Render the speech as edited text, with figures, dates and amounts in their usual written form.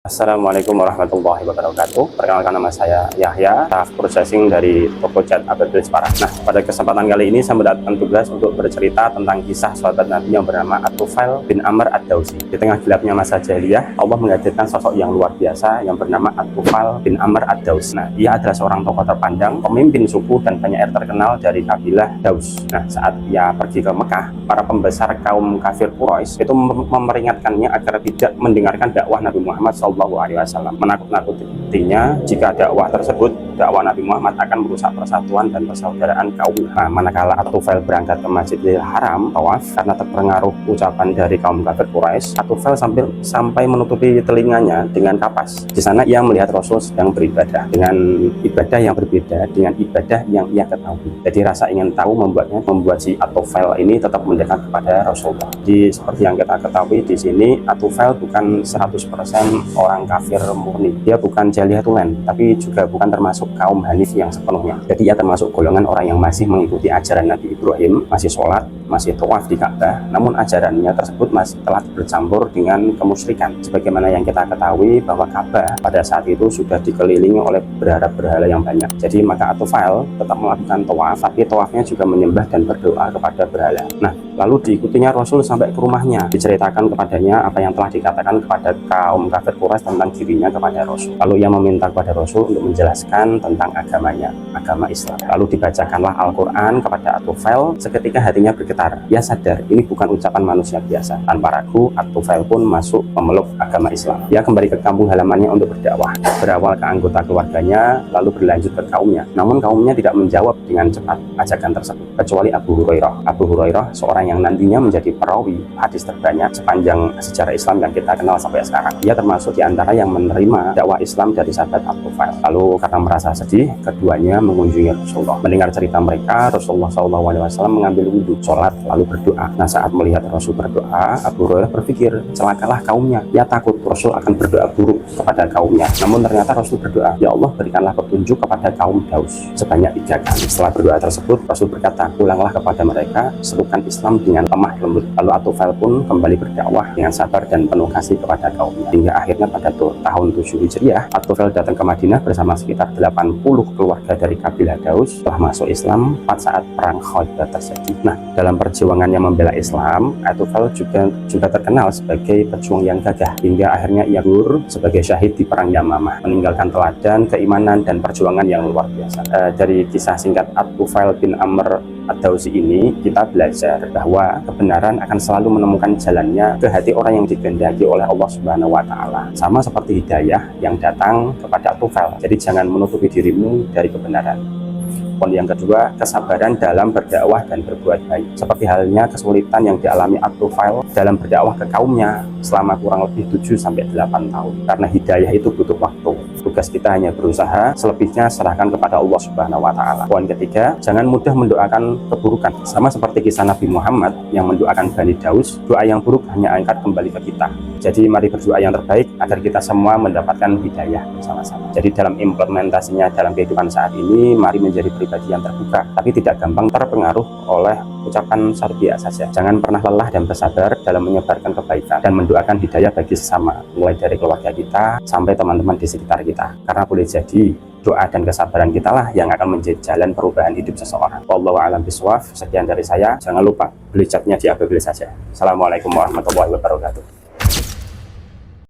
Assalamualaikum warahmatullahi wabarakatuh. Perkenalkan, nama saya Yahya, staff processing dari toko cat Abadil Semarang. Nah, pada kesempatan kali ini saya mendapatkan tugas untuk bercerita tentang kisah sahabat Nabi yang bernama At-Tufail bin Amr Ad-Dawsi. Di tengah gelapnya masa jahiliyah, Allah menghadirkan sosok yang luar biasa yang bernama At-Tufail bin Amr Ad-Dawsi. Nah, ia adalah seorang tokoh terpandang, pemimpin suku dan penyair terkenal dari kabilah Daus. Nah, saat ia pergi ke Mekah, para pembesar kaum kafir Quraisy itu memperingatkannya agar tidak mendengarkan dakwah Nabi Muhammad SAW, menakut-nakutinya jika dakwah tersebut, dakwah Nabi Muhammad akan merusak persatuan dan persaudaraan kaum. Nah, manakala At-Tufail berangkat ke Masjidil Haram tawaf, karena terpengaruh ucapan dari kaum kafir Quraisy, At-Tufail sampai menutupi telinganya dengan kapas. Di sana ia melihat Rasul sedang beribadah dengan ibadah yang berbeda dengan ibadah yang ia ketahui. Jadi rasa ingin tahu membuat si At-Tufail ini tetap mendekat kepada Rasulullah. Jadi seperti yang kita ketahui di sini, At-Tufail bukan 100% orang kafir murni. Dia bukan Jaliyatulen, tapi juga bukan termasuk kaum Hanif yang sepenuhnya. Jadi ia termasuk golongan orang yang masih mengikuti ajaran Nabi Ibrahim, masih sholat, masih tawaf di Ka'bah, namun ajarannya tersebut masih telah bercampur dengan kemusyrikan. Sebagaimana yang kita ketahui bahwa Ka'bah pada saat itu sudah dikelilingi oleh berhala-berhala yang banyak. Jadi maka At-Tufail tetap melakukan tawaf, tapi tawafnya juga menyembah dan berdoa kepada berhala. Nah, lalu diikutinya Rasul sampai ke rumahnya, diceritakan kepadanya apa yang telah dikatakan kepada kaum kafir Quraisy tentang dirinya kepada Rasul. Lalu ia meminta kepada Rasul untuk menjelaskan tentang agamanya, agama Islam. Lalu dibacakanlah Al-Quran kepada At-Tufail. Seketika hatinya bergetar. Ia sadar ini bukan ucapan manusia biasa. Tanpa ragu, At-Tufail pun masuk memeluk agama Islam. Ia kembali ke kampung halamannya untuk berdakwah. Berawal ke anggota keluarganya, lalu berlanjut ke kaumnya. Namun kaumnya tidak menjawab dengan cepat ajakan tersebut, kecuali Abu Hurairah. Abu Hurairah, seorang yang nantinya menjadi perawi hadis terbanyak sepanjang sejarah Islam yang kita kenal sampai sekarang. Ia termasuk di antara yang menerima dakwah Islam dari sahabat At-Tufail. Lalu karena merasa sedih, keduanya mengunjungi Rasulullah. Mendengar cerita mereka, Rasulullah SAW mengambil wudhu, sholat, lalu berdoa. Nah, saat melihat Rasul berdoa, Abu Hurairah berpikir, celakalah kaumnya. Ia takut Rasul akan berdoa buruk kepada kaumnya. Namun ternyata Rasul berdoa, ya Allah, berikanlah petunjuk kepada kaum Daus sebanyak 3 kali. Setelah berdoa tersebut, Rasul berkata, pulanglah kepada mereka, serukan Islam dengan lemah lembut. Lalu At-Tufail pun kembali berdakwah dengan sabar dan penuh kasih kepada kaumnya. Hingga akhirnya pada tahun 7 Hijriah, At-Tufail datang ke Madinah bersama sekitar 80 keluarga dari kabilah Daus, telah masuk Islam saat perang Khaybar terjadi. Nah, dalam perjuangannya membela Islam, At-Tufail juga terkenal sebagai pejuang yang gagah, hingga akhirnya ia gugur sebagai syahid di perang Yamamah, meninggalkan teladan, keimanan, dan perjuangan yang luar biasa. Dari kisah singkat At-Tufail bin Amr Ad-Dawsi ini, kita belajar bahwa kebenaran akan selalu menemukan jalannya ke hati orang yang dikehendaki oleh Allah Subhanahu wa Ta'ala. Sama seperti hidayah yang datang kepada At-Tufail. Jadi jangan menutupi dirimu dari kebenaran. Poin yang kedua, kesabaran dalam berdakwah dan berbuat baik. Seperti halnya kesulitan yang dialami At-Tufail dalam berdakwah ke kaumnya selama kurang lebih 7-8 tahun. Karena hidayah itu butuh waktu. Tugas kita hanya berusaha, selebihnya serahkan kepada Allah Subhanahu wa Ta'ala. Poin ketiga, jangan mudah mendoakan keburukan. Sama seperti kisah Nabi Muhammad yang mendoakan Bani Daus, doa yang buruk hanya angkat kembali ke kita. Jadi mari berdoa yang terbaik agar kita semua mendapatkan hidayah bersama-sama. Jadi dalam implementasinya dalam kehidupan saat ini, mari menjadi pribadi yang terbuka, tapi tidak gampang terpengaruh oleh ucapan syariah saja. Jangan pernah lelah dan bersabar dalam menyebarkan kebaikan dan mendoakan hidayah bagi sesama, mulai dari keluarga kita sampai teman-teman di sekitar kita. Karena boleh jadi doa dan kesabaran kita lah yang akan menjadi jalan perubahan hidup seseorang. Wallahu a'lam bishawab. Sekian dari saya. Jangan lupa beli catnya di Abadil saja. Assalamualaikum warahmatullahi wabarakatuh.